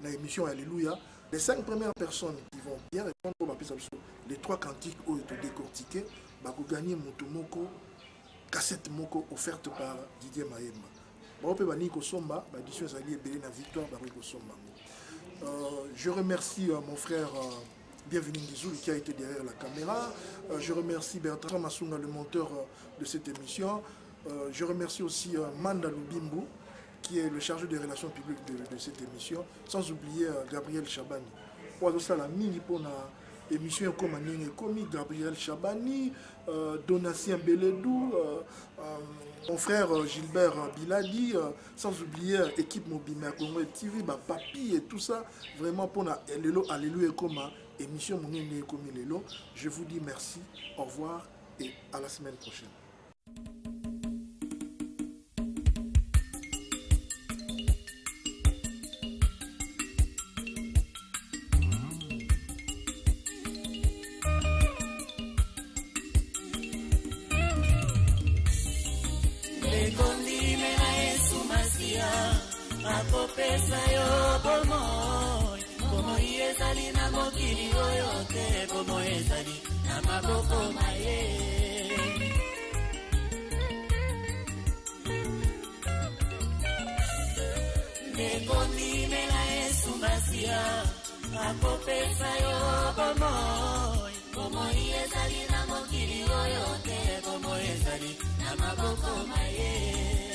l'émission Alléluia. Les 5 premières personnes qui vont bien répondre, les 3 cantiques où ils te décortiquer, vont gagner Motomoko, cassette Moko offerte par Didier Maïma. Je remercie mon frère Bienvenue Ngizou qui a été derrière la caméra. Je remercie Bertrand Massunga, le monteur de cette émission. Je remercie aussi Manda Lubimbu, qui est le chargé des relations publiques de cette émission. Sans oublier Gabriel Chabani. Pour la mini pour la émission comme Gabriel Chabani, Donatien Beledou, mon frère Gilbert Biladi, sans oublier l'équipe Mobima Congo TV, Papi et tout ça. Vraiment pour la Alléluia comme émission Mounine comme Lelo. Je vous dis merci, au revoir et à la semaine prochaine. Akopesa yo bomoi bomoi ezali na mokili oyo te bomoi ezali na maboko maye nekondimela Yesu Masia akopesa yo bomoi bomoi ezali na mokili oyo te bomoi ezali na maboko maye